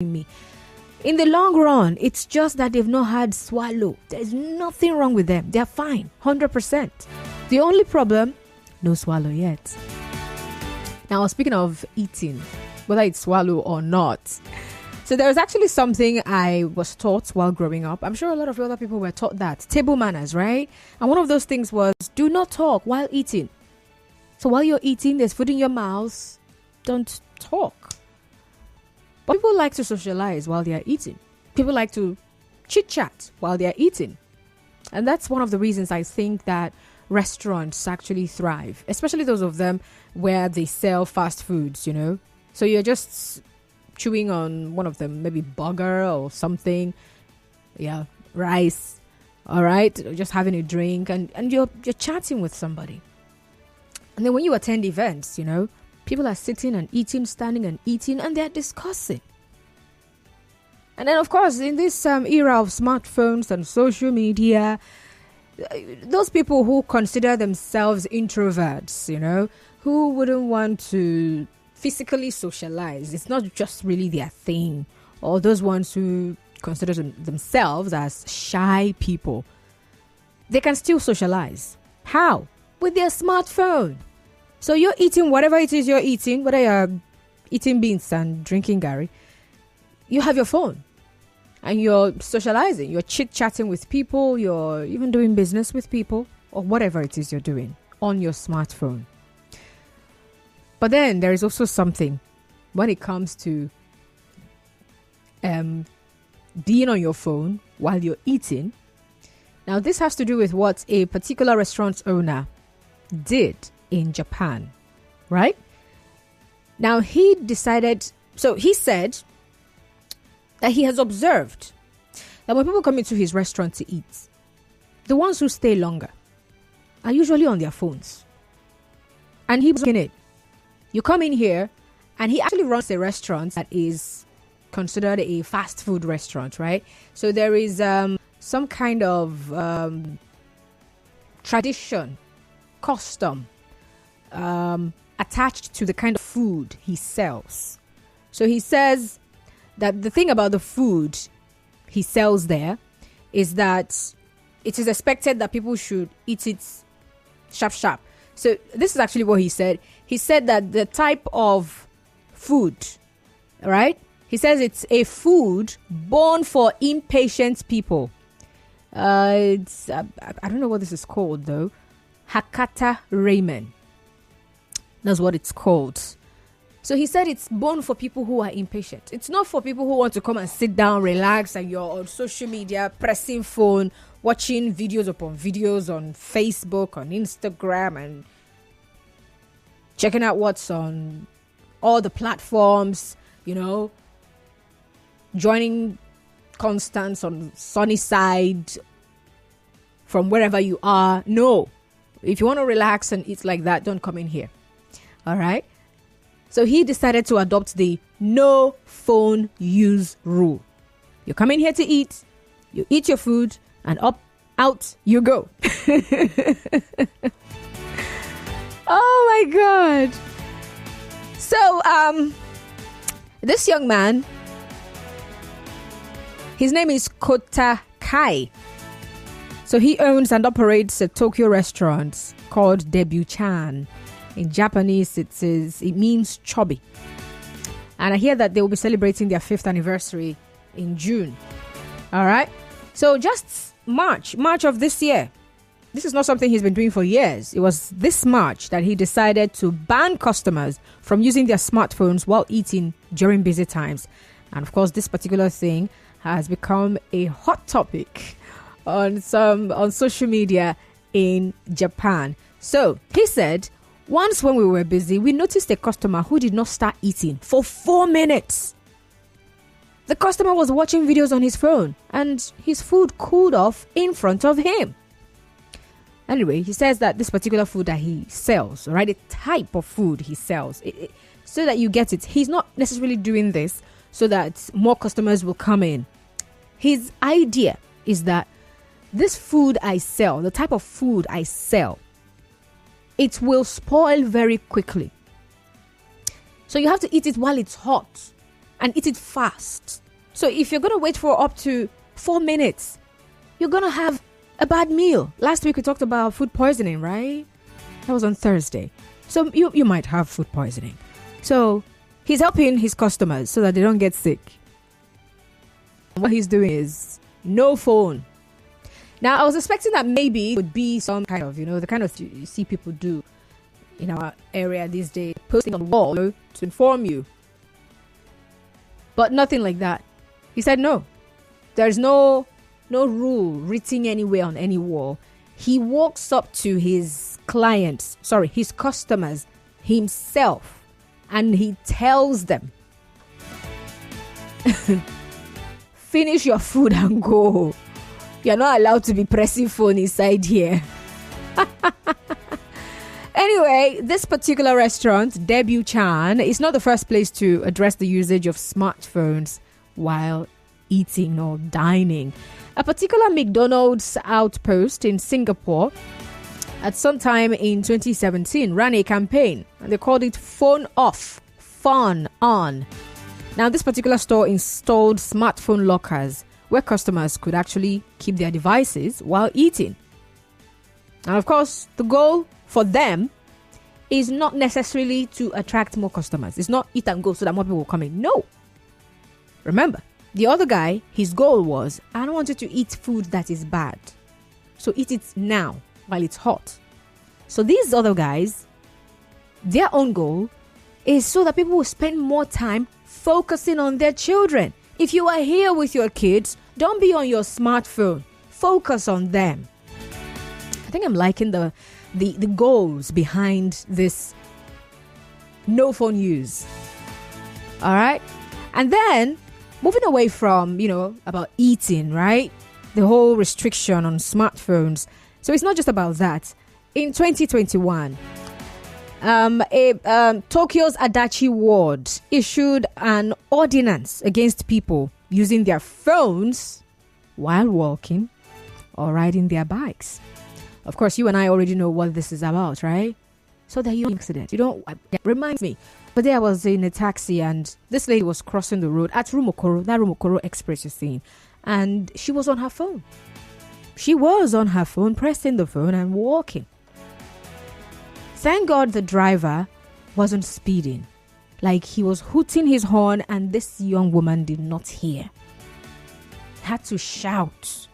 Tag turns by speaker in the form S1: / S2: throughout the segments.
S1: me. In the long run, it's just that they've not had swallow. There's nothing wrong with them. They're fine, 100%. The only problem, no swallow yet. Now, speaking of eating, whether it's swallow or not. So there was actually something I was taught while growing up. I'm sure a lot of other people were taught that. Table manners, right? And one of those things was, do not talk while eating. So while you're eating, there's food in your mouth. Don't talk. But people like to socialize while they are eating. People like to chit-chat while they are eating. And that's one of the reasons I think that restaurants actually thrive, especially those of them where they sell fast foods, you know. So you're just chewing on one of them, maybe burger or something. Yeah, rice. All right, just having a drink and you're chatting with somebody. And then when you attend events, you know, people are sitting and eating, standing and eating, and they're discussing. And then, of course, in this era of smartphones and social media, those people who consider themselves introverts, you know, who wouldn't want to physically socialize, it's not just really their thing, or those ones who consider themselves as shy people, they can still socialize. How? With their smartphone. So you're eating whatever it is you're eating, whether you're eating beans and drinking Gary, you have your phone and you're socializing, you're chit-chatting with people, you're even doing business with people, or whatever it is you're doing on your smartphone. But then there is also something when it comes to being on your phone while you're eating. Now, this has to do with what a particular restaurant owner did in Japan, right? Now, he said that he has observed that when people come into his restaurant to eat, the ones who stay longer are usually on their phones. And he was in it. You come in here, and he actually runs a restaurant that is considered a fast food restaurant, right? So there is some kind of tradition, custom attached to the kind of food he sells. So he says that the thing about the food he sells there is that it is expected that people should eat it sharp. So this is actually what he said. He said that the type of food, right? He says it's a food born for impatient people. I don't know what this is called though. Hakata ramen. That's what it's called. So he said it's born for people who are impatient. It's not for people who want to come and sit down, relax, and you're on social media, pressing phone, watching videos upon videos on Facebook, on Instagram, and checking out what's on all the platforms, you know, joining Constance on Sunny Side from wherever you are. No. If you want to relax and eat like that, don't come in here. All right. So he decided to adopt the no phone use rule. You come in here to eat, you eat your food, and out you go. Oh my God. So, this young man, his name is Kota Kai. So he owns and operates a Tokyo restaurant called Debu-chan. In Japanese, it means chubby. And I hear that they will be celebrating their 5th anniversary in June. All right. So just March of this year. This is not something he's been doing for years. It was this March that he decided to ban customers from using their smartphones while eating during busy times. And of course, this particular thing has become a hot topic on social media in Japan. So he said, once when we were busy, we noticed a customer who did not start eating for 4 minutes. The customer was watching videos on his phone and his food cooled off in front of him. Anyway, he says that this particular food that he sells, right, the type of food he sells, so that you get it, he's not necessarily doing this so that more customers will come in. His idea is that this food I sell, the type of food I sell, it will spoil very quickly. So you have to eat it while it's hot. and eat it fast. So if you're going to wait for up to 4 minutes, you're going to have a bad meal. Last week we talked about food poisoning, right? That was on Thursday. So you might have food poisoning. So he's helping his customers so that they don't get sick. What he's doing is no phone. Now, I was expecting that maybe it would be some kind of, the kind of you see people do in our area these days, posting on the wall to inform you. But nothing like that. He said no. There's no rule written anywhere on any wall. He walks up to his his customers himself, and he tells them, finish your food and go. You're not allowed to be pressing phone inside here. Anyway, this particular restaurant, Debut Chan, is not the first place to address the usage of smartphones while eating or dining. A particular McDonald's outpost in Singapore at some time in 2017 ran a campaign, and they called it Phone Off, Fun On. Now, this particular store installed smartphone lockers where customers could actually keep their devices while eating. And of course, the goal for them is not necessarily to attract more customers. It's not eat and go so that more people will come in. No. Remember, the other guy, his goal was, I don't want you to eat food that is bad. So eat it now while it's hot. So these other guys, their own goal is so that people will spend more time focusing on their children. If you are here with your kids, don't be on your smartphone. Focus on them. I think I'm liking the goals behind this no phone use. All right. And then moving away from, about eating, right? The whole restriction on smartphones. So it's not just about that. In 2021, Tokyo's Adachi ward issued an ordinance against people using their phones while walking or riding their bikes. Of course, you and I already know what this is about, right? So that you don't accident. It reminds me. But there I was in a taxi and this lady was crossing the road at Rumokoro, that Rumokoro Express you're seeing. And she was on her phone. She was on her phone, pressing the phone and walking. Thank God the driver wasn't speeding. Like he was hooting his horn and this young woman did not hear. Had to shout.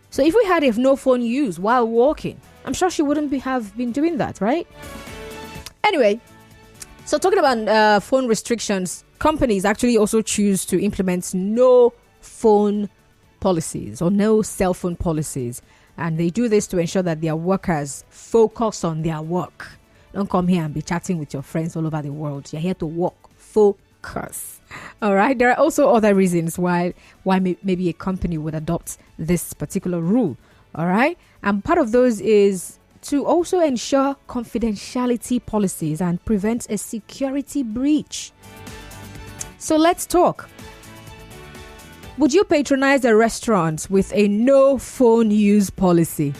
S1: So if we had a no phone use while walking, I'm sure she wouldn't have been doing that, right? Anyway, so talking about phone restrictions, companies actually also choose to implement no phone policies or no cell phone policies. And they do this to ensure that their workers focus on their work. Don't come here and be chatting with your friends all over the world. You're here to work. Focus. All right. There are also other reasons why maybe a company would adopt this particular rule. All right. And part of those is to also ensure confidentiality policies and prevent a security breach. So let's talk. Would you patronize a restaurant with a no phone use policy?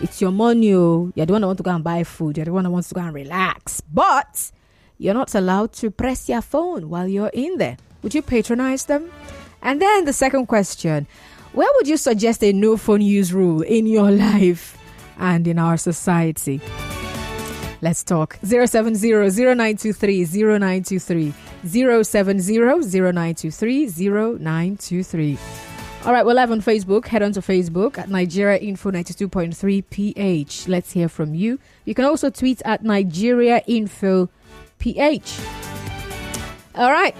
S1: It's your money. You're the one that wants to go and buy food. You're the one that wants to go and relax. But you're not allowed to press your phone while you're in there. Would you patronize them? And then the second question, where would you suggest a no phone use rule in your life and in our society? Let's talk. 070-0923-0923. 070-0923-0923. All right, we're live on Facebook. Head on to Facebook at Nigeria Info 92.3 PH. Let's hear from you. You can also tweet at Nigeria Info PH. All right.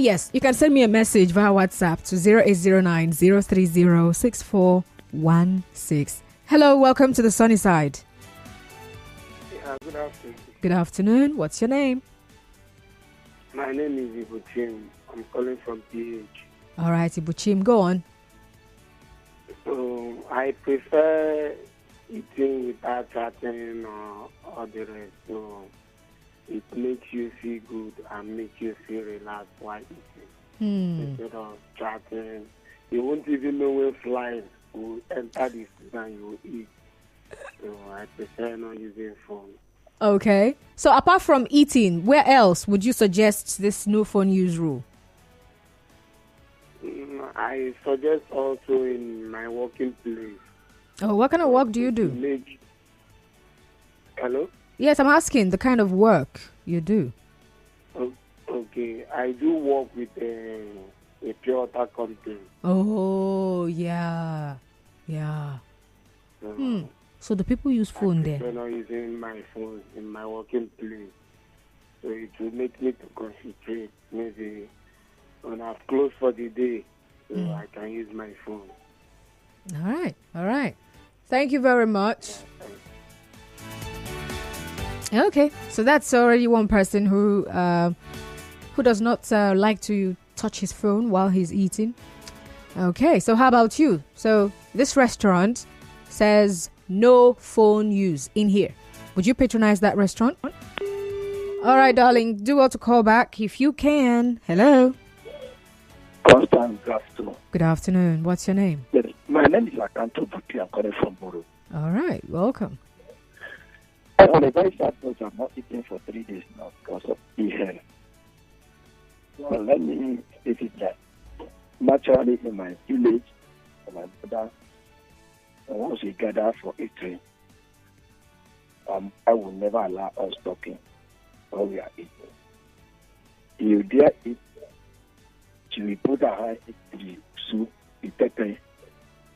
S1: Yes, you can send me a message via WhatsApp to 0809-030-6416. Hello, welcome to the sunny side.
S2: Good afternoon.
S1: Good afternoon. What's your name?
S2: My name is Ibuchim. I'm calling from PH.
S1: All right, Ibuchim, go on.
S2: I prefer eating without chatting or the rest. So it makes you feel good and makes you feel relaxed while eating. Instead of chatting, you won't even know when flies will enter the food and you will eat. So I prefer not using phone
S1: Okay. So apart from eating, where else would you suggest this no phone use rule?
S2: I suggest also in my working place.
S1: Oh, what kind of work do you do?
S2: Hello?
S1: Yes, I'm asking the kind of work you do.
S2: Okay, I do work with a pure water company.
S1: Oh, yeah. So the people use phone there.
S2: I'm not using my phone in my working place. So it will make me to concentrate. Maybe when I've closed for the day, so I can use my phone.
S1: All right. Thank you very much. Okay, so that's already one person who does not like to touch his phone while he's eating. Okay, so how about you? So this restaurant says no phone use in here. Would you patronize that restaurant? All right, darling, do well to call back if you can. Hello.
S3: Constant, good afternoon.
S1: Good afternoon. What's your name?
S3: Yes, my name is Akanto Buki. I'm calling from Boro.
S1: All right, welcome.
S3: On a very sad note, I'm not eating for 3 days now because of the hair. Well, let me state it that naturally in my village, my brother, once we gather for eating, I will never allow us talking while we are eating. You dare eat, she will put her hand into the soup, the pepper,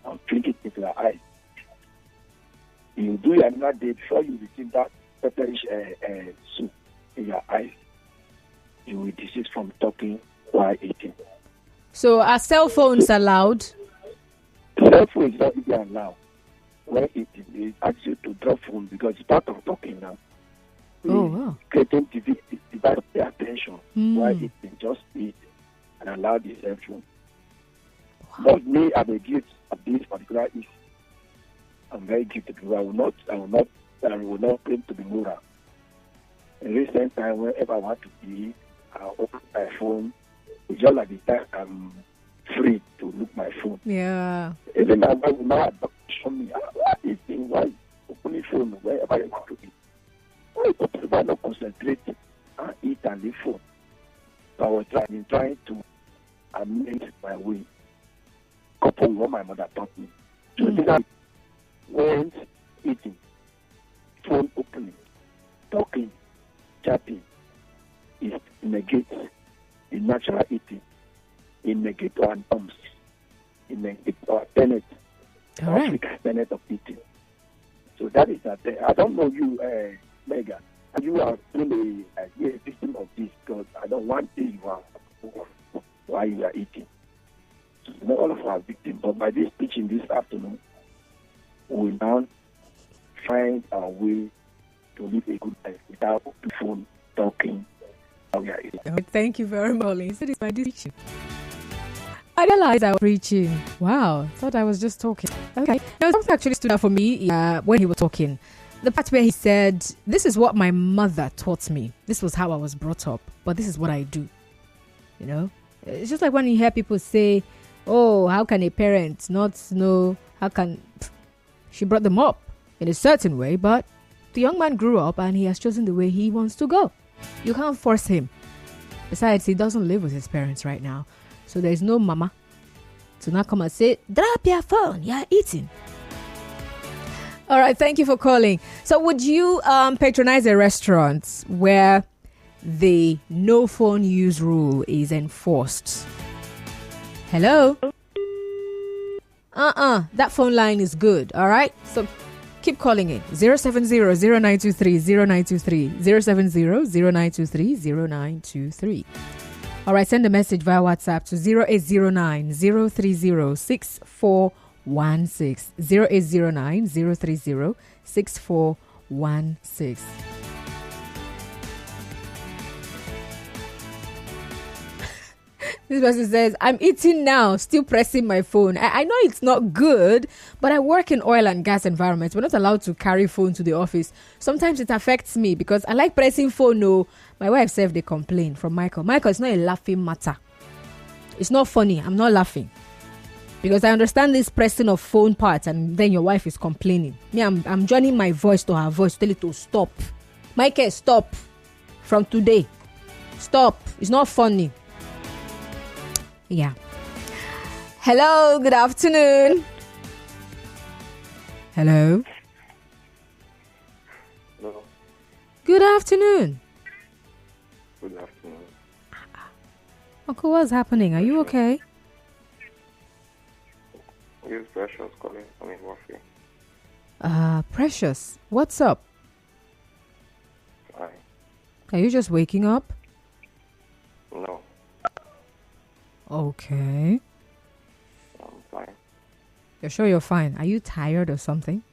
S3: and drink it into her eyes. You do it another day before you receive that pepperish soup in your eyes. You will desist from talking while eating.
S1: So are cell phones allowed?
S3: Cell phone is not even allowed. When eating, they ask you to drop phone because it's part of talking now.
S1: Oh, wow.
S3: Getting divide their attention while eating, just eat and allow the cell phone. Wow. But me, I'm a guilty of this particular issue. I'm very guilty because I will not claim to be moral. In recent time, whenever I want to eat, I open my phone. It's just like the time I'm free to look my phone.
S1: Yeah.
S3: Even my wife will not show me, what is the why opening phone wherever you want to eat? Why people not concentrate and eat and leave phone? So I was trying to amend my way, coupled with what my mother taught me. So when eating, phone opening, talking, chatting, it negates the natural eating. It negates our norms. It negates our tenet, African tenet of eating. So that is that. I don't know you, Megan. You are really a victim of this because I don't want to you are while you are eating. So, all of us are victims. But by this teaching this afternoon, we now find our way to live a good life without the phone talking.
S1: Thank you very much. So this by teaching. I realized I was preaching. Wow, thought I was just talking. Okay, now something actually stood out for me when he was talking. The part where he said, "This is what my mother taught me. This was how I was brought up, but this is what I do." You know, it's just like when you hear people say, "Oh, how can a parent not know? How can she brought them up in a certain way?" But the young man grew up and he has chosen the way he wants to go. You can't force him. Besides, he doesn't live with his parents right now. So there's no mama to not come and say, "Drop your phone, you're eating." All right, thank you for calling. So would you patronize a restaurant where the no phone use rule is enforced? Hello? That phone line is good, all right? So keep calling it. 070-0923-0923. 070-0923-0923. All right, send a message via WhatsApp to 0809-030-6416. 0809-030-6416. This person says, "I'm eating now, still pressing my phone. I know it's not good, but I work in oil and gas environments. We're not allowed to carry phone to the office. Sometimes it affects me because I like pressing phone. No, my wife said they complain." From Michael. Michael, it's not a laughing matter. It's not funny. I'm not laughing because I understand this pressing of phone part, and then your wife is complaining. Me, I'm joining my voice to her voice to tell it to stop. Michael, stop. From today. Stop. It's not funny. Yeah. Hello, good afternoon. Hello.
S4: Hello.
S1: Good afternoon.
S4: Good afternoon.
S1: Uncle, what's happening? Are you okay?
S4: Use Precious calling from Warfare.
S1: Precious, what's up?
S4: Hi.
S1: Are you just waking up?
S4: No,
S1: Okay.
S4: I'm fine.
S1: You're sure you're fine? Are you tired or something?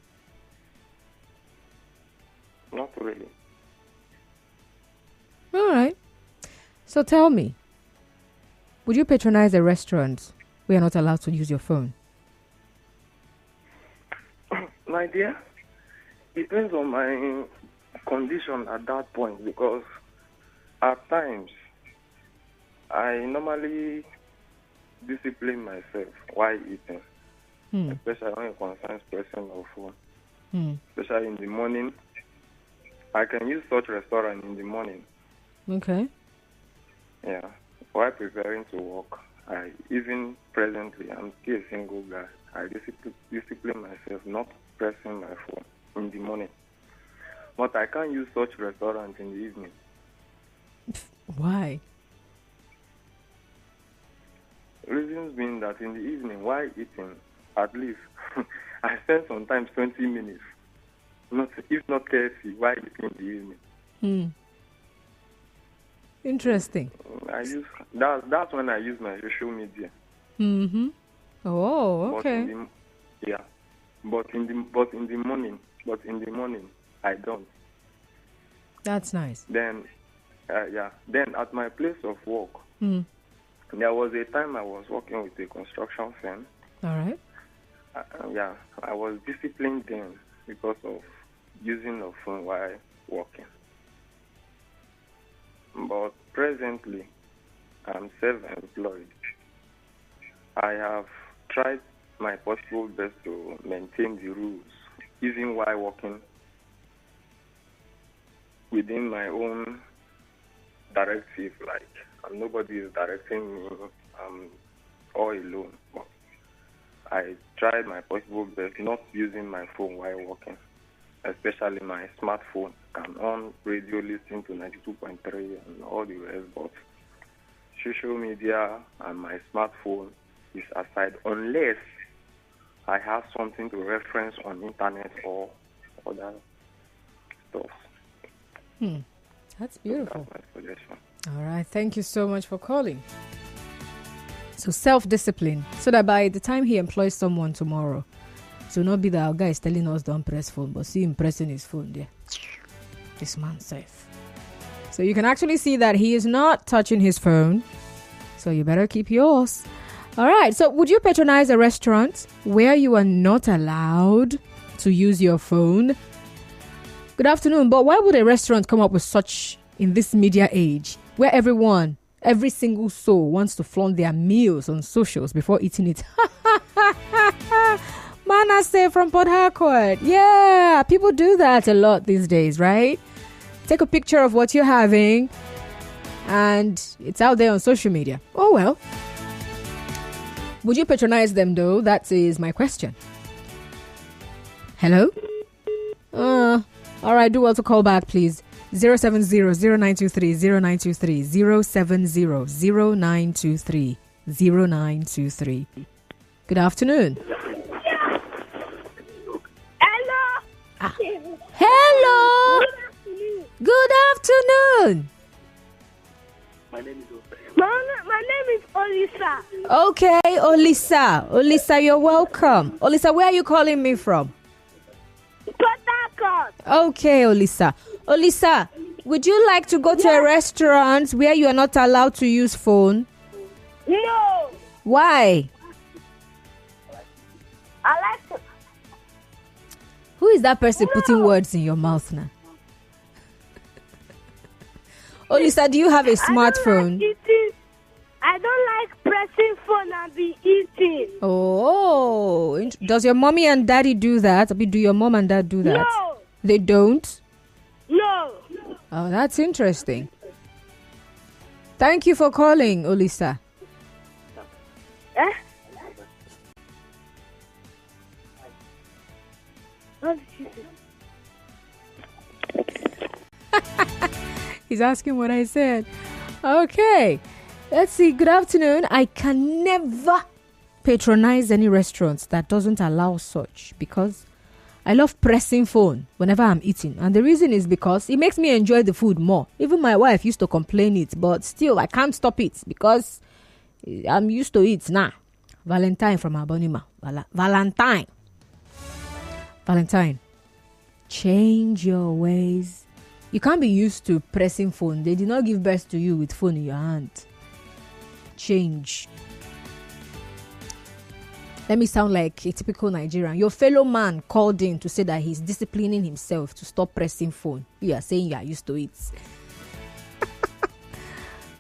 S4: Not really.
S1: All right. So tell me, would you patronize a restaurant where you're not allowed to use your phone?
S4: My dear, depends on my condition at that point, because at times I normally discipline myself while eating, especially when it concerns pressing of phone. Especially in the morning, I can use such restaurant in the morning.
S1: Okay.
S4: Yeah. While preparing to work, even presently, I'm still a single guy. I discipline myself not pressing my phone in the morning. But I can't use such restaurants in the evening.
S1: Why?
S4: Reasons being that in the evening, while eating, at least, I spend sometimes 20 minutes, if not 30, while eating in the evening.
S1: Interesting.
S4: That's when I use my social media.
S1: Mm-hmm. Oh, okay.
S4: But in the morning, I don't.
S1: That's nice.
S4: Then at my place of work, there was a time I was working with a construction firm.
S1: All right.
S4: I was disciplined then because of using the phone while working. But presently, I'm self-employed. I have tried my possible best to maintain the rules, even while working within my own directive. Like, nobody is directing me. I'm all alone. But I tried my possible best not using my phone while working, especially my smartphone. I'm on radio listening to 92.3 and all the rest, but social media and my smartphone is aside unless I have something to reference on internet or other stuff.
S1: That's beautiful.
S4: That's my suggestion.
S1: All right. Thank you so much for calling. So self-discipline, so that by the time he employs someone tomorrow, so not be that our guy is telling us don't press phone, but see him pressing his phone there. This man's safe. So you can actually see that he is not touching his phone. So you better keep yours. All right. So would you patronize a restaurant where you are not allowed to use your phone? Good afternoon. But why would a restaurant come up with such in this media age where every single soul wants to flaunt their meals on socials before eating it? Manasseh from Port Harcourt. Yeah, people do that a lot these days, right? Take a picture of what you're having and it's out there on social media. Oh, well. Would you patronize them, though? That is my question. Hello? All right, do well to call back, please. 070-0923-0923. 070-0923-0923. Good afternoon.
S5: Hello.
S1: Hello. Good afternoon.
S5: My name is Olisa.
S1: Okay, Olisa. Olisa, you're welcome. Olisa, where are you calling me from?
S5: Port Harcourt.
S1: Okay, Olisa. Olisa, would you like to go to a restaurant where you are not allowed to use phone?
S5: No.
S1: Why?
S5: I like to.
S1: Who is that person putting words in your mouth now? Olisa, do you have a smartphone?
S5: I don't like pressing phone and be eating.
S1: Oh, does your mommy and daddy do that? I mean, do your mom and dad do that?
S5: No.
S1: They don't?
S5: No.
S1: Oh, that's interesting. Thank you for calling, Olisa.
S5: Eh? What did you say?
S1: He's asking what I said. Okay. Let's see. Good afternoon. I can never patronize any restaurants that doesn't allow such because I love pressing phone whenever I'm eating. And the reason is because it makes me enjoy the food more. Even my wife used to complain it, but still I can't stop it because I'm used to it now. Valentine from Abonima. Valentine. Change your ways. You can't be used to pressing phone. They did not give birth to you with phone in your hand. Change. Let me sound like a typical Nigerian. Your fellow man called in to say that he's disciplining himself to stop pressing phone. You are saying you are used to it.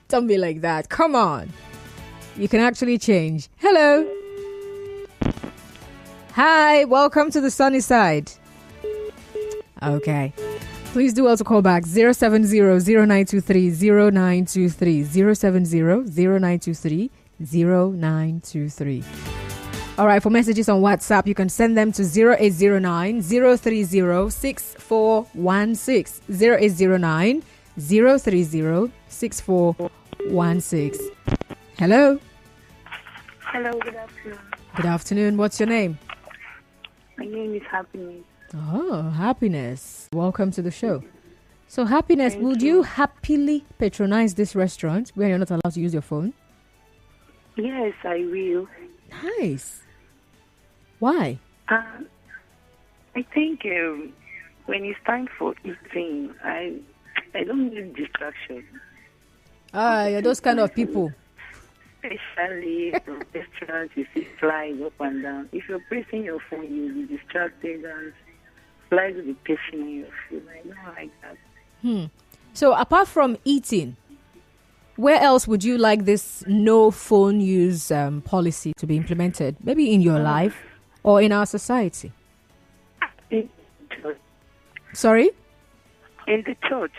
S1: Don't be like that. Come on. You can actually change. Hello. Hi. Welcome to the sunny side. Okay. Please do also call back 070-0923-0923. 070-0923-0923. All right, for messages on WhatsApp, you can send them to 0809-030-6416. 0809-030-6416. Hello.
S6: Hello, good afternoon.
S1: Good afternoon. What's your name?
S6: My name is Happiness.
S1: Oh, Happiness. Welcome to the show. So, Happiness, would you happily patronize this restaurant where you're not allowed to use your phone?
S6: Yes, I will.
S1: Nice. Why?
S6: I think when it's time for eating, I don't need distraction.
S1: You're those kind of people.
S6: Especially from restaurants, you see flies up and down. If you're pressing your phone, you'll be distracted and flies will be pissing on your food. I don't like that.
S1: So apart from eating, where else would you like this no phone use policy to be implemented? Maybe in your life or in our society?
S6: In church.
S1: Sorry?
S6: In the church.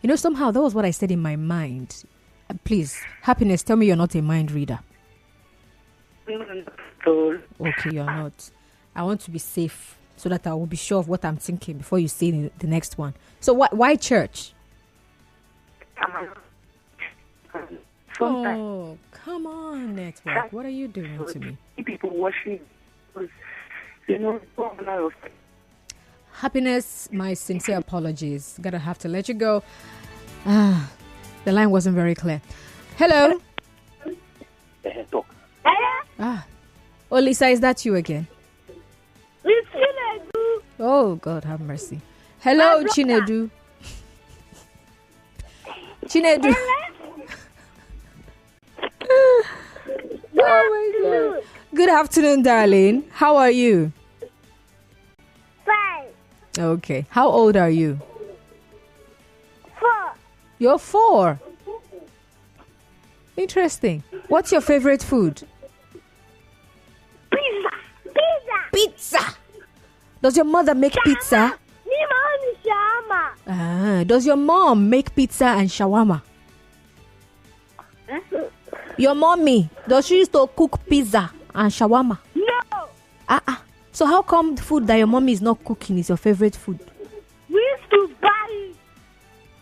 S1: You know, somehow that was what I said in my mind. Please, Happiness, tell me you're not a mind reader.
S6: No.
S1: Okay, you're not. I want to be safe so that I will be sure of what I'm thinking before you say the next one. So why church? Oh, come on, network. What are you doing to me?
S6: People watching, you know,
S1: Happiness, my sincere apologies. Gotta have to let you go. The line wasn't very clear. Hello. Oh, Lisa, is that you again?
S5: It's Chinedu.
S1: Oh, God, have mercy. Hello, Chinedu. Chinedu. Oh, my God. Good afternoon, darling. How are you?
S5: Fine.
S1: Okay. How old are you?
S5: 4.
S1: You're 4. Interesting. What's your favorite food?
S5: Pizza.
S1: Pizza. Does your mother make pizza?
S5: Me mom shawarma.
S1: Does your mom make pizza and shawarma? Your mommy, does she used to cook pizza and shawarma?
S5: No.
S1: So how come the food that your mommy is not cooking is your favorite food?
S5: We used to buy it.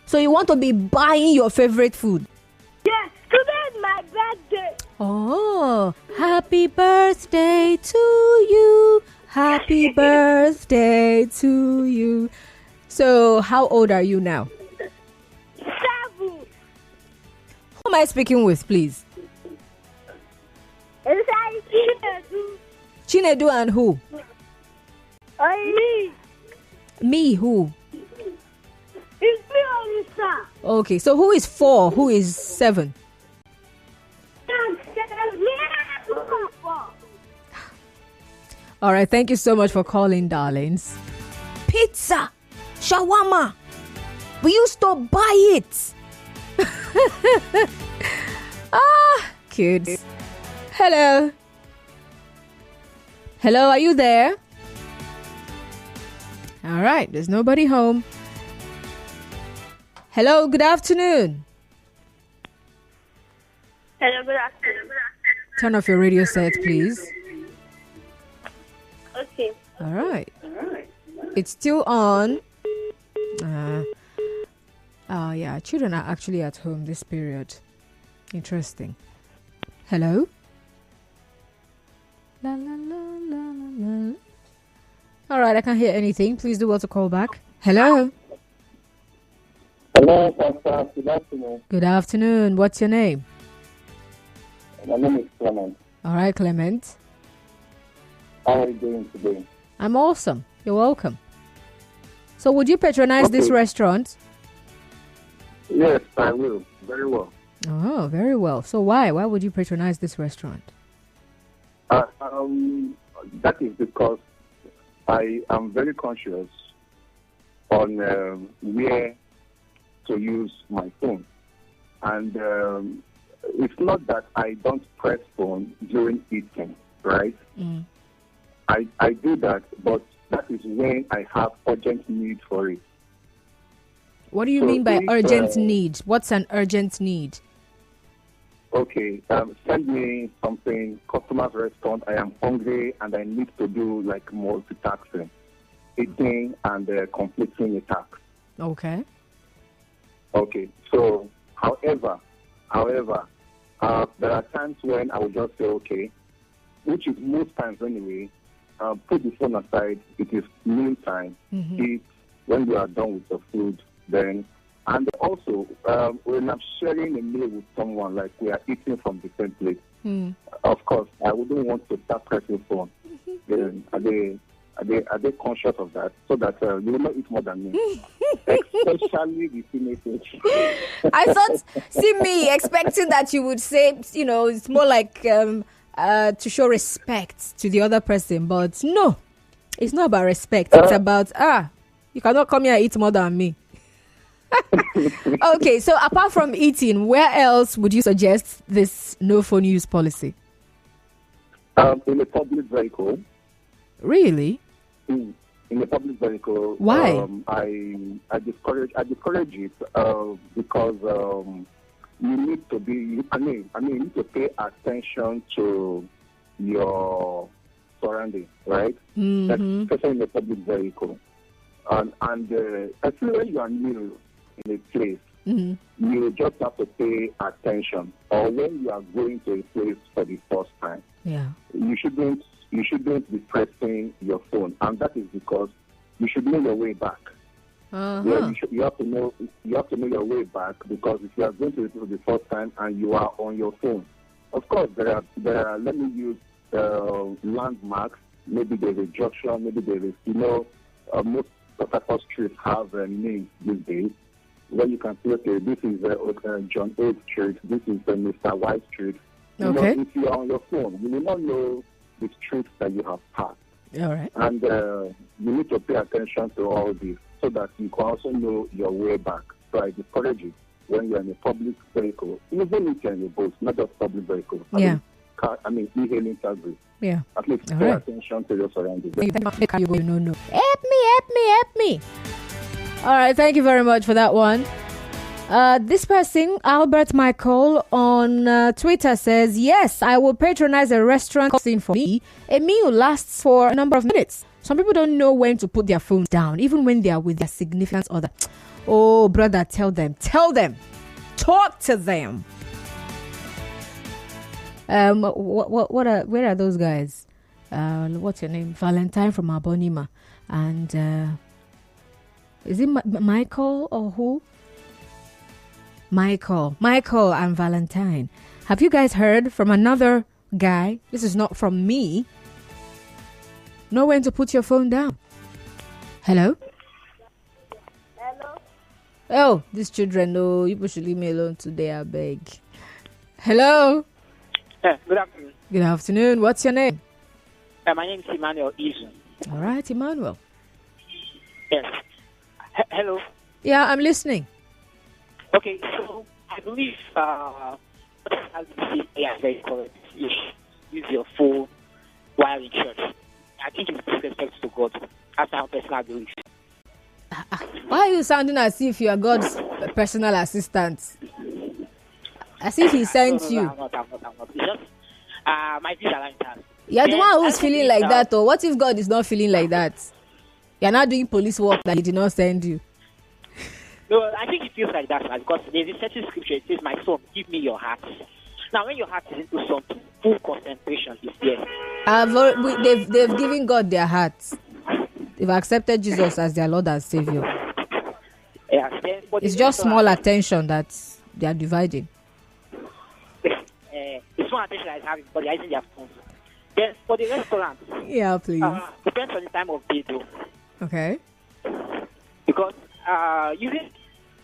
S1: So you want to be buying your favorite food?
S5: Yes. Today is my birthday.
S1: Oh, happy birthday to you. Happy birthday to you. So how old are you now?
S5: 7.
S1: Who am I speaking with, please?
S5: It's like Chinedu.
S1: Chinedu and who?
S5: Me.
S1: Me, who?
S5: It's me, Olisa.
S1: Okay, so who is 4? Who is 7? All right, thank you so much for calling, darlings. Pizza, shawarma. We used to buy it. Kids. Hello. Hello, are you there? All right, there's nobody home. Hello, good afternoon.
S5: Hello, good afternoon.
S1: Turn off your radio set, please.
S5: Okay.
S1: All right. It's still on. Yeah, children are actually at home this period. Interesting. Hello? La, la, la, la, la, la. All right, I can't hear anything. Please do well to call back. Hello?
S3: Hello, Pastor. Good afternoon.
S1: Good afternoon. What's your name?
S3: My name is Clement.
S1: All right, Clement.
S3: How are you doing today?
S1: I'm awesome. You're welcome. So would you patronize this restaurant?
S3: Yes, I will. Very well.
S1: Oh, very well. So why? Why would you patronize this restaurant?
S3: That is because I am very conscious on where to use my phone. And it's not that I don't press phone during eating, right?
S1: Mm.
S3: I do that, but that is when I have urgent need for it.
S1: What do you mean by urgent need? What's an urgent need?
S3: Okay, send me something, customer's response, I am hungry and I need to do like multitasking, eating and completing a task.
S1: Okay.
S3: Okay, so however, there are times when I will just say, okay, which is most times anyway, put the phone aside, it is meal time, eat, when you are done with your food, then, and also when I'm sharing a meal with someone, like we are eating from the same plate, of course, I wouldn't want to start pressing phone. Then, are they conscious of that? So that you will not eat more than me, especially the teenagers.
S1: I thought, see me expecting that you would say, it's more like to show respect to the other person, but no, it's not about respect. It's about you cannot come here and eat more than me. Okay, so apart from eating, where else would you suggest this no phone use policy?
S3: In a public vehicle.
S1: Really?
S3: In a public vehicle.
S1: Why?
S3: I discourage it because you need to be. You need to pay attention to your surroundings, right? Especially in a public vehicle. And especially when you are new in a place, you just have to pay attention. Or when you are going to a place for the first time, you shouldn't be pressing your phone, and that is because you should know your way back. Yeah, you have to know your way back, because if you are going to the first time and you are on your phone, of course there are let me use landmarks. Maybe there's a junction. Maybe there is most Port streets have names these days, where you can see, okay, this is John A. Street, this is Mr. White Street.
S1: Okay.
S3: If you are on your phone, you will not know the streets that you have passed.
S1: All right.
S3: And you need to pay attention to all this so that you can also know your way back. So I discourage you, when you're in a public vehicle, even if you're in a boat, not just public vehicle. E-hailing service.
S1: Yeah.
S3: At least pay attention to your surroundings.
S1: No. Help me. All right, thank you very much for that one. This person, Albert Michael, on Twitter says, yes, I will patronize a restaurant costing for me. A meal lasts for a number of minutes. Some people don't know when to put their phones down, even when they are with their significant other. Oh, brother, tell them, talk to them. Where are those guys? What's your name? Valentine from Abonima. And is it Michael or who? Michael and Valentine. Have you guys heard from another guy? This is not from me. Know when to put your phone down. Hello? Oh, these children, no, you should leave me alone today, I beg. Hello?
S7: Good afternoon.
S1: Good afternoon. What's your name?
S7: My name is Emmanuel Izu.
S1: All right, Emmanuel.
S7: Yes. Hello.
S1: Yeah, I'm listening.
S7: Okay, so I believe as you say, yeah, very correct. You should use your phone while in church. I think it's disrespect to God. That's my personal belief.
S1: Why are you sounding as if you are God's personal assistant? As if he sent you.
S7: I'm not. It's just my visa like that.
S1: You're the one who's feeling like that, or what if God is not feeling like that? You're not doing police work that he did not send you.
S7: No, I think it feels like that, man, because there's a certain scripture. It says, "My son, give me your heart." Now, when your heart is into something, full concentration is there.
S1: They've given God their hearts. They've accepted Jesus as their Lord and Savior.
S7: Yes,
S1: it's just small attention that they are dividing.
S7: It's small attention that is having, but they are using their phones. Then for the restaurant,
S1: yeah, please.
S7: Depends on the time of day, though.
S1: Okay.
S7: Because using,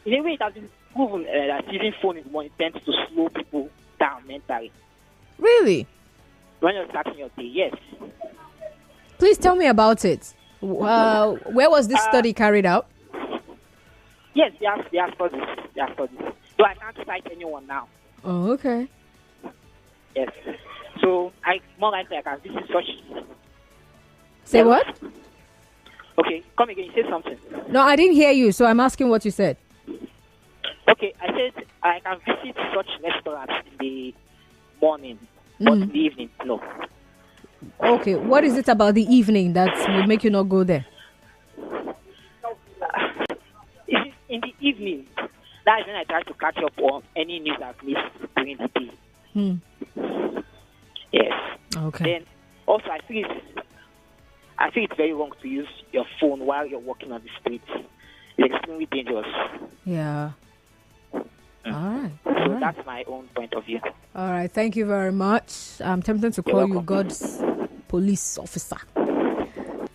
S7: in a way, it has been proven that using phone in the morning tends to slow people down mentally.
S1: Really?
S7: When you're starting your day, yes.
S1: Please tell me about it. Where was this study carried out?
S7: Yes, they are studies. So I can't cite anyone now.
S1: Oh, okay.
S7: Yes. So more likely I can visit such.
S1: Say what?
S7: Okay, come again. You said something.
S1: No, I didn't hear you, so I'm asking what you said.
S7: Okay, I said I can visit such restaurants in the morning, but in the evening, no.
S1: Okay, what is it about the evening that will make you not go there?
S7: In the evening, that is when I try to catch up on any news I've missed during the day. Yes. Okay. Then also, I feel it's very wrong to use your phone while you're walking on the streets. It's extremely dangerous.
S1: Yeah. All right.
S7: So that's my own point of view.
S1: All right. Thank you very much. I'm tempted to call you God's police officer.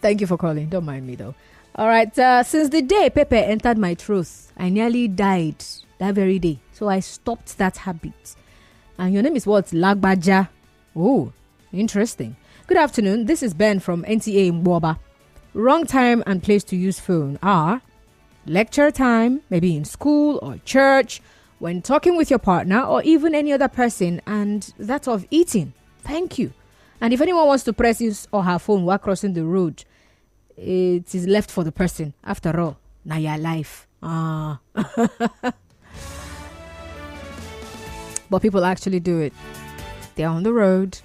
S1: Thank you for calling. Don't mind me, though. All right. Since the day Pepe entered my throat, I nearly died that very day. So I stopped that habit. And your name is what? Lagbaja. Oh, interesting. Good afternoon. This is Ben from NTA in Mboba. Wrong time and place to use phone are lecture time, maybe in school or church, when talking with your partner or even any other person, and that of eating. Thank you. And if anyone wants to press his or her phone while crossing the road, it is left for the person. After all, now your life. But people actually do it. They're on the road.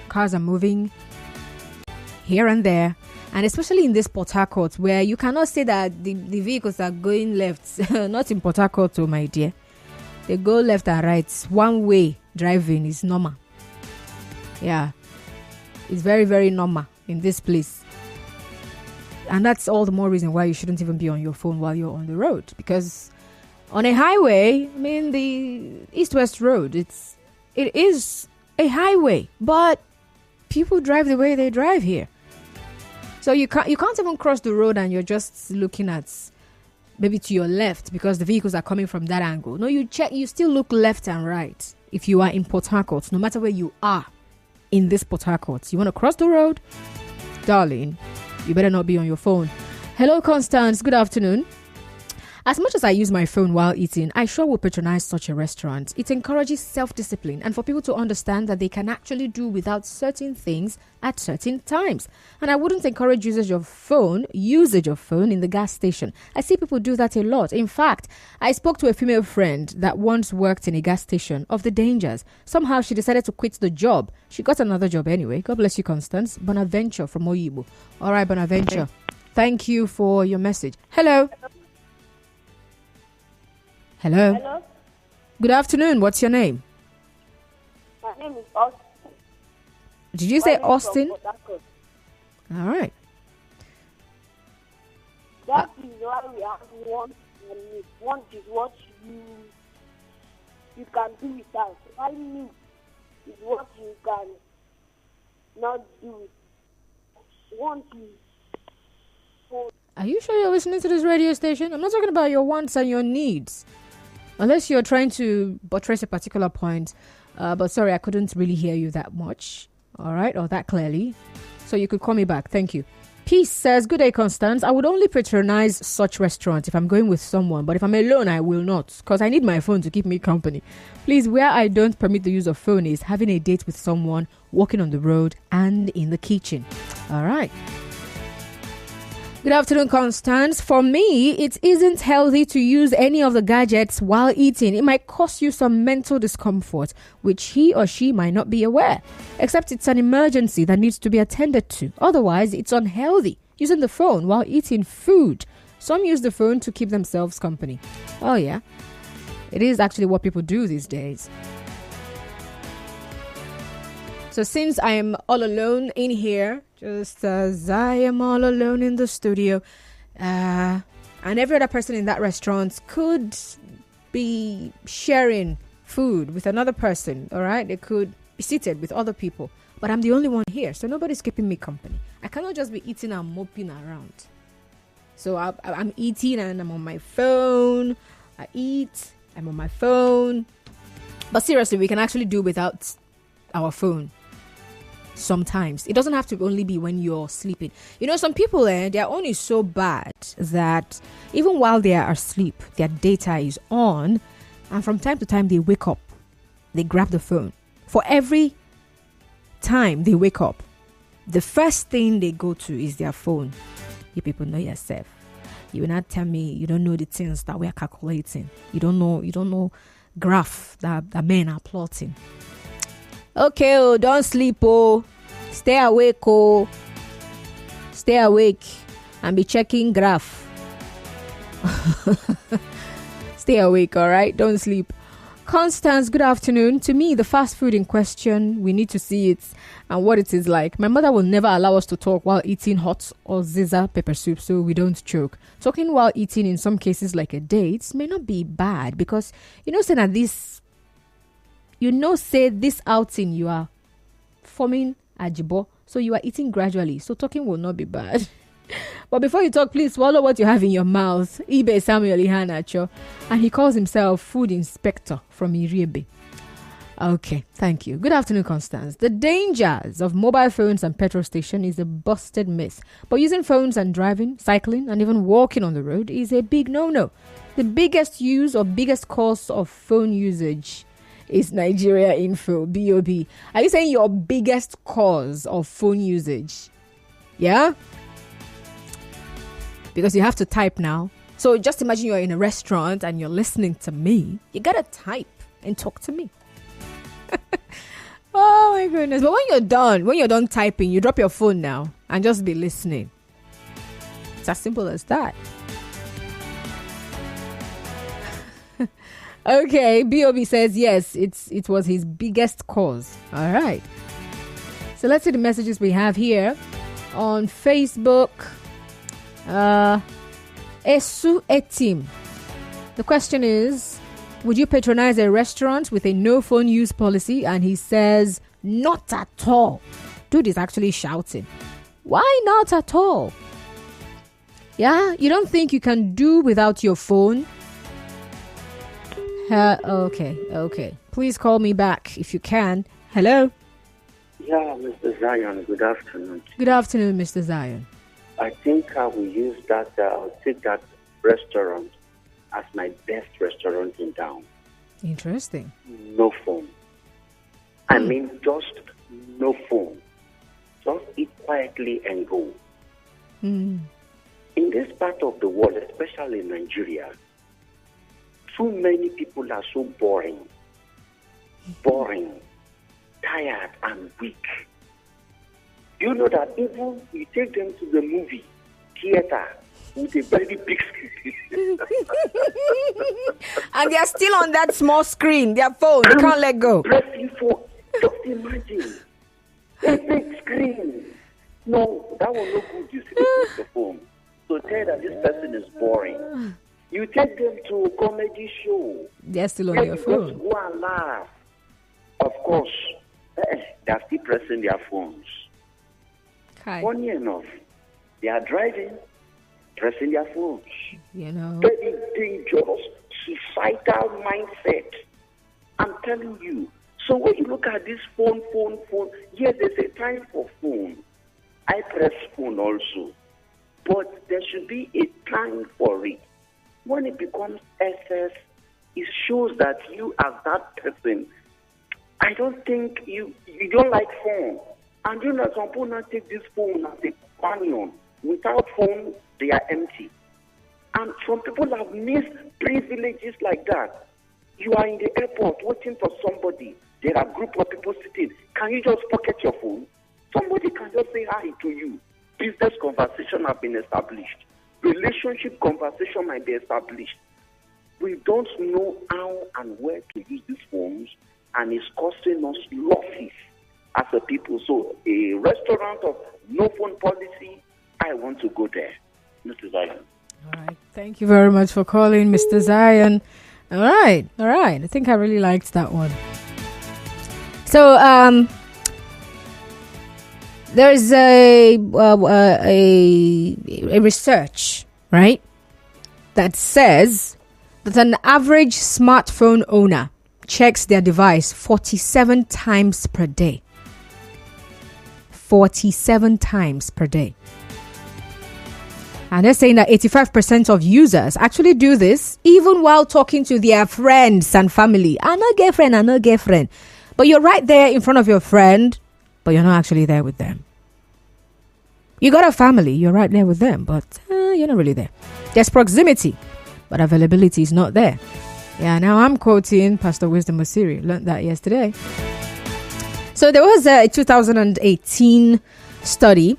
S1: Cars are moving here and there. And especially in this Port Harcourt, where you cannot say that the vehicles are going left. Not in Port Harcourt, my dear. They go left and right. One way driving is normal. Yeah. It's very, very normal in this place. And that's all the more reason why you shouldn't even be on your phone while you're on the road. Because on a highway, I mean the East-West Road, it is a highway. But people drive the way they drive here. So you can't even cross the road and you're just looking at maybe to your left because the vehicles are coming from that angle. No, you still look left and right if you are in Port Harcourt, no matter where you are in this Port Harcourt. You want to cross the road? Darling, you better not be on your phone. Hello, Constance. Good afternoon. As much as I use my phone while eating, I sure will patronize such a restaurant. It encourages self-discipline and for people to understand that they can actually do without certain things at certain times. And I wouldn't encourage usage of phone in the gas station. I see people do that a lot. In fact, I spoke to a female friend that once worked in a gas station of the dangers. Somehow she decided to quit the job. She got another job anyway. God bless you, Constance. Bonaventure from Oyibo. All right, Bonaventure. Thank you for your message. Hello. Hello.
S5: Hello.
S1: Good afternoon. What's your name?
S5: My name is Austin.
S1: Did you say Austin? All right.
S5: That is why we have want and need. Want is what you can do without. Why need is what you can not do. Want is.
S1: Are you sure you're listening to this radio station? I'm not talking about your wants and your needs. Unless you're trying to buttress a particular point. But sorry, I couldn't really hear you that much. All right, or that clearly. So you could call me back. Thank you. Peace says, good day, Constance. I would only patronize such restaurants if I'm going with someone. But if I'm alone, I will not. Because I need my phone to keep me company. Please, where I don't permit the use of phone is having a date with someone, walking on the road, and in the kitchen. All right. Good afternoon, Constance. For me, it isn't healthy to use any of the gadgets while eating. It might cause you some mental discomfort, which he or she might not be aware. Except it's an emergency that needs to be attended to. Otherwise, it's unhealthy using the phone while eating food. Some use the phone to keep themselves company. Oh, yeah. It is actually what people do these days. So since I am all alone in here, just as I am all alone in the studio, and every other person in that restaurant could be sharing food with another person, all right? They could be seated with other people, but I'm the only one here, so nobody's keeping me company. I cannot just be eating and moping around. So I'm eating and I'm on my phone. I eat, I'm on my phone. But seriously, we can actually do without our phone. Sometimes it doesn't have to only be when you're sleeping. You know, some people their own is so bad that even while they are asleep, their data is on, and from time to time they wake up, they grab the phone. For every time they wake up, the first thing they go to is their phone. You people know yourself. You will not tell me you don't know the things that we are calculating. You don't know graph that men are plotting. Okay, don't sleep, stay awake, stay awake and be checking graph. Stay awake, all right? Don't sleep. Constance, good afternoon. To me, the fast food in question, we need to see it and what it is like. My mother will never allow us to talk while eating hot or ziza pepper soup so we don't choke. Talking while eating in some cases like a date may not be bad because, say this outing you are forming ajibo, so you are eating gradually, so talking will not be bad. But before you talk, please swallow what you have in your mouth. Ibe Samuel Ihanacho, and he calls himself food inspector from Iriebe. Okay, thank you. Good afternoon, Constance. The dangers of mobile phones and petrol station is a busted myth, but using phones and driving, cycling, and even walking on the road is a big no-no. The biggest use or biggest cause of phone usage is Nigeria Info, BOB. Are you saying your biggest cause of phone usage? Yeah? Because you have to type now. So just imagine you're in a restaurant and you're listening to me. You gotta type and talk to me. Oh my goodness. But when you're done typing, you drop your phone now and just be listening. It's as simple as that. Okay, B.O.B. says yes, it was his biggest cause. All right. So let's see the messages we have here on Facebook. Esu Etim. The question is, would you patronize a restaurant with a no phone use policy? And he says, not at all. Dude is actually shouting. Why not at all? Yeah, you don't think you can do without your phone? Okay. Please call me back if you can. Hello?
S8: Yeah, Mr. Zion, good afternoon.
S1: Good afternoon, Mr. Zion.
S8: I think I will use that, I'll take that restaurant as my best restaurant in town.
S1: Interesting.
S8: No phone. I mean, just no phone. Just eat quietly and go. In this part of the world, especially in Nigeria, too many people are so boring, tired, and weak. You know that even you take them to the movie theater with a very big screen.
S1: And they are still on that small screen, their phone, they can't let go.
S8: Pressing for, just imagine, a big screen. No, that will not good, you see, the phone. So tell that this person is boring. You take them to a comedy show.
S1: They're still on your phone.
S8: Go and laugh. Of course, they're still pressing their phones. Funny enough, they are driving, pressing their phones.
S1: You know.
S8: Very dangerous, suicidal mindset. I'm telling you. So when you look at this phone, yes, there's a time for phone. I press phone also. But there should be a time for it. When it becomes excess, it shows that you as that person, I don't think you don't like phone. And you know, some people not take this phone as a companion. Without phone, they are empty. And some people have missed privileges like that. You are in the airport waiting for somebody. There are a group of people sitting. Can you just pocket your phone? Somebody can just say hi to you. Business conversation have been established. Relationship conversation might be established. We don't know how and where to use these phones, and it's costing us losses as a people. So a restaurant of no phone policy, I want to go there. Mr. Zion.
S1: All right. Thank you very much for calling, Mr. Zion. All right. I think I really liked that one. So there's a research, right, that says that an average smartphone owner checks their device 47 times per day. 47 times per day. And they're saying that 85% of users actually do this even while talking to their friends and family. I know girlfriend. But you're right there in front of your friend, but you're not actually there with them. You got a family, you're right there with them, but you're not really there. There's proximity, but availability is not there. Yeah, now I'm quoting Pastor Wisdom Osiri. Learned that yesterday. So there was a 2018 study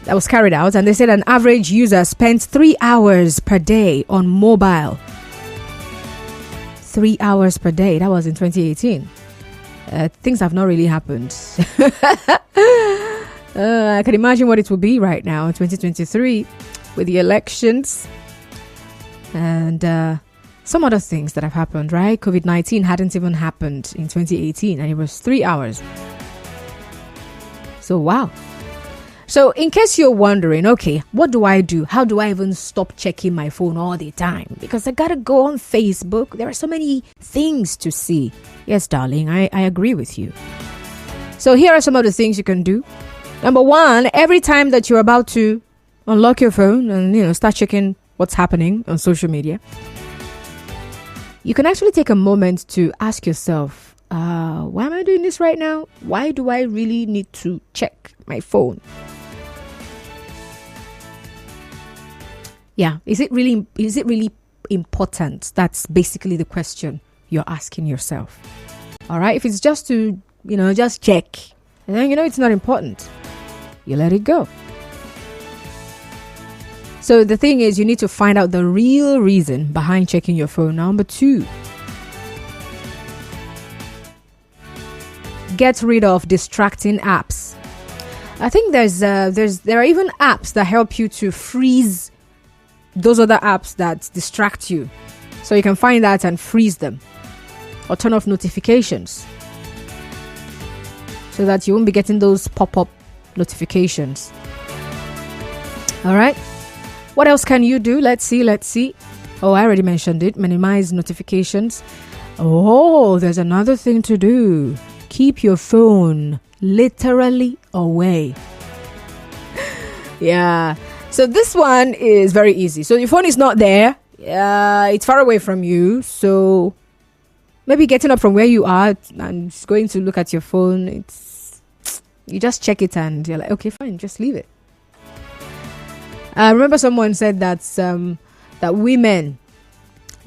S1: that was carried out, and they said an average user spent 3 hours per day on mobile. 3 hours per day. That was in 2018. Things have not really happened. I can imagine what it will be right now in 2023 with the elections and some other things that have happened, right? COVID-19 hadn't even happened in 2018, and it was 3 hours. So, wow. So, in case you're wondering, okay, what do I do? How do I even stop checking my phone all the time? Because I gotta go on Facebook. There are so many things to see. Yes, darling, I agree with you. So, here are some of the things you can do. Number one, every time that you're about to unlock your phone and, start checking what's happening on social media, you can actually take a moment to ask yourself, why am I doing this right now? Why do I really need to check my phone? Yeah, is it really important? That's basically the question you're asking yourself. All right, if it's just to, just check, and then it's not important, you let it go. So the thing is, you need to find out the real reason behind checking your phone. Number two, get rid of distracting apps. I think there are even apps that help you to freeze those other apps that distract you. So you can find that and freeze them, or turn off notifications so that you won't be getting those pop-up notifications. All right. What else can you do? Let's see. Oh, I already mentioned it. Minimize notifications. Oh, there's another thing to do. Keep your phone literally away. Yeah. So this one is very easy. So your phone is not there. It's far away from you. So maybe getting up from where you are and just going to look at your phone, you just check it and you're like, okay, fine, just leave it. I remember someone said that that women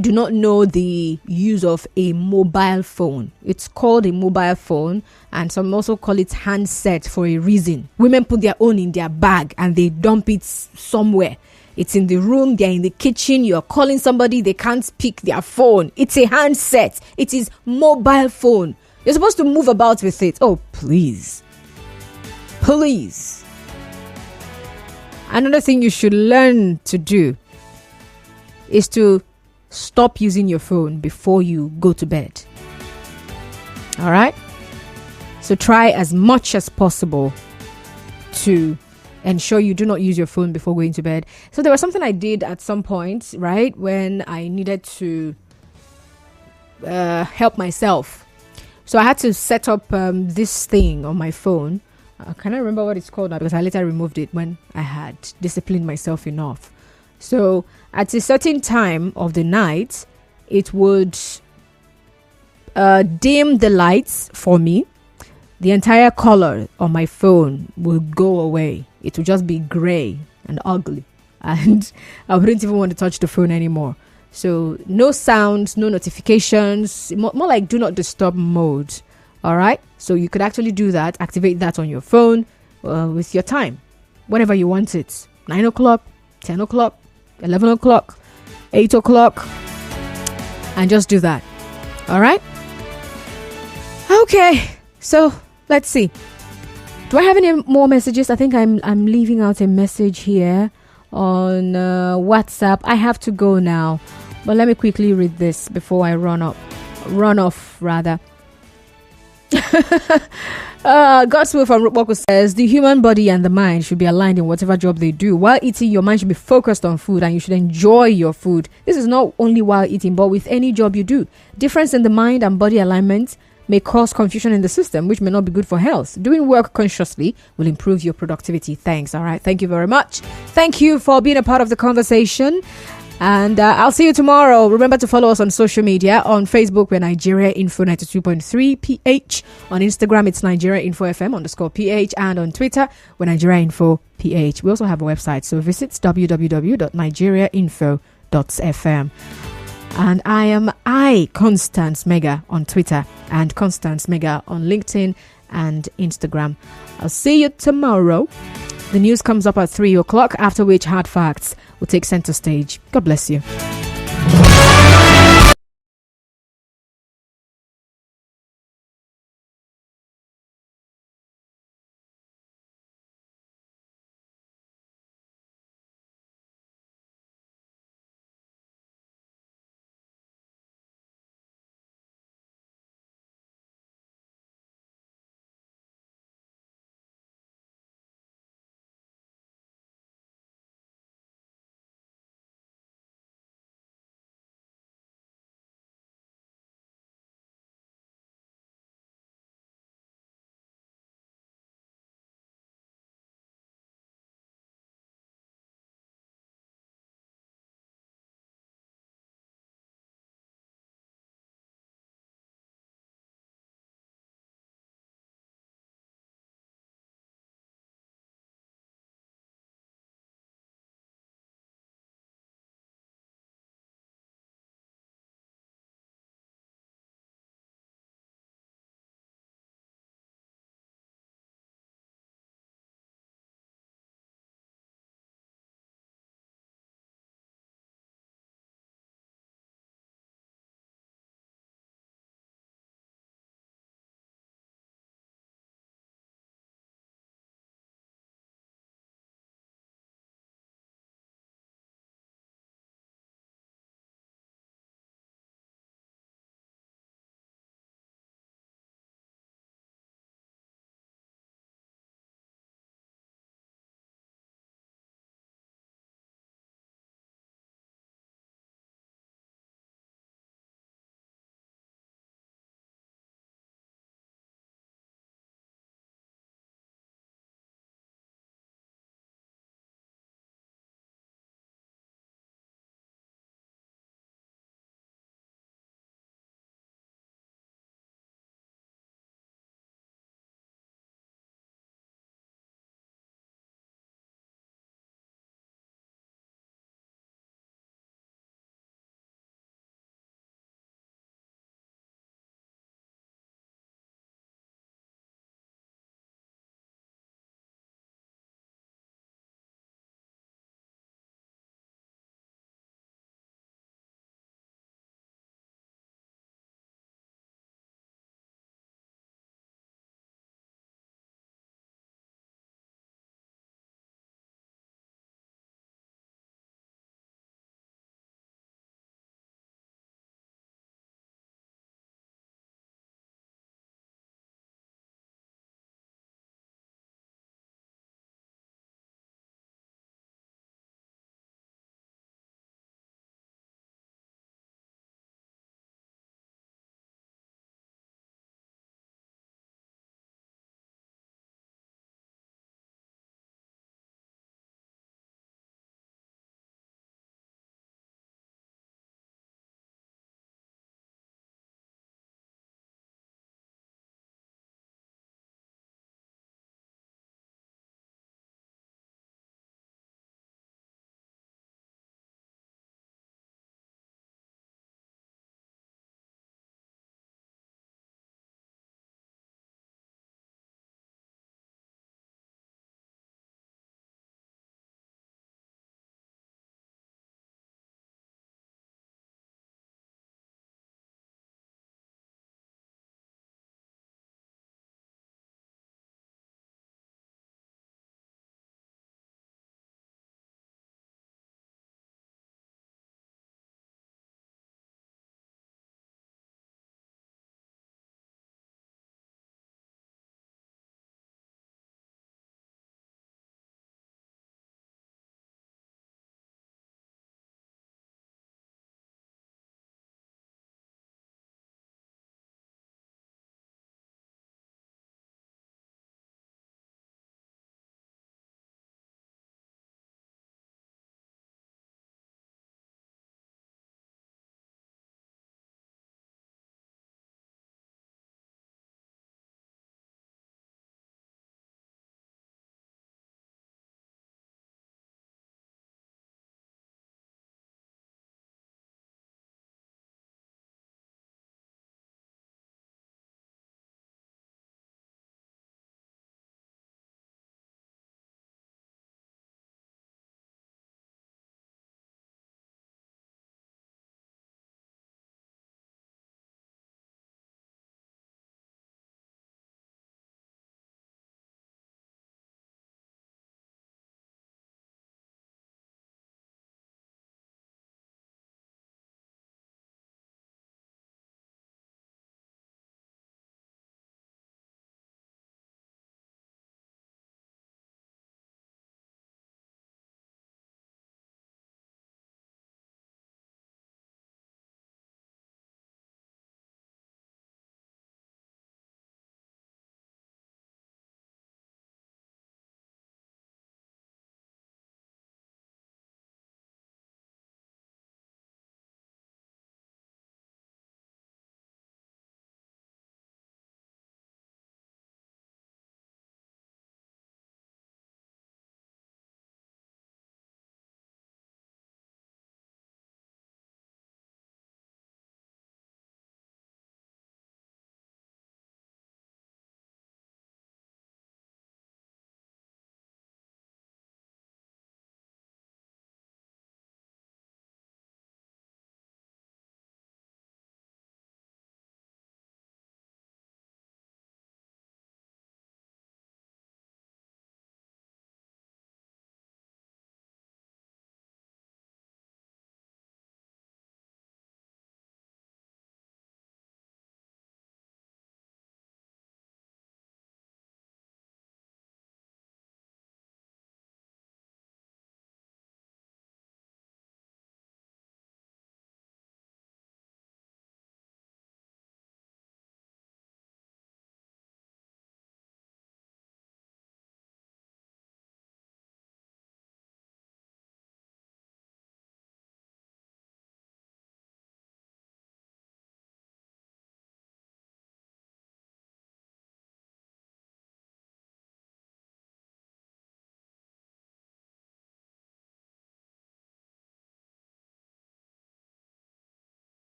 S1: do not know the use of a mobile phone. It's called a mobile phone, and some also call it handset for a reason. Women put their own in their bag and they dump it somewhere. It's in the room, they're in the kitchen, you're calling somebody, they can't pick their phone. It's a handset. It is mobile phone. You're supposed to move about with it. Oh, please. Please. Another thing you should learn to do is to stop using your phone before you go to bed. All right? So try as much as possible to ensure you do not use your phone before going to bed. So there was something I did at some point, right, when I needed to help myself. So I had to set up this thing on my phone. I cannot remember what it's called now because I later removed it when I had disciplined myself enough. So at a certain time of the night, it would dim the lights for me. The entire color on my phone will go away. It will just be gray and ugly. And I wouldn't even want to touch the phone anymore. So no sounds, no notifications, more like do not disturb mode. All right. So you could actually do that, activate that on your phone with your time, whenever you want it. 9 o'clock, 10 o'clock, 11 o'clock, 8 o'clock, and just do that. All right. Okay. So let's see. Do I have any more messages? I think I'm leaving out a message here on WhatsApp. I have to go now, but let me quickly read this before I run off rather. God's will from Rupoko says the human body and the mind should be aligned in whatever job they do. While eating, your mind should be focused on food and you should enjoy your food. This is not only while eating, but with any job you do. Difference in the mind and body alignment may cause confusion in the system, which may not be good for health. Doing work consciously will improve your productivity. Thanks. All right. Thank you very much. Thank you for being a part of the conversation. And I'll see you tomorrow. Remember to follow us on social media. On Facebook, we're Nigeria Info 92.3 PH. On Instagram, it's Nigeria Info FM _PH. And on Twitter, we're Nigeria Info PH. We also have a website. So visit www.nigeriainfo.fm. And I am Constance Mega on Twitter and Constance Mega on LinkedIn and Instagram. I'll see you tomorrow. The news comes up at 3 o'clock, after which Hard Facts will take center stage. God bless you.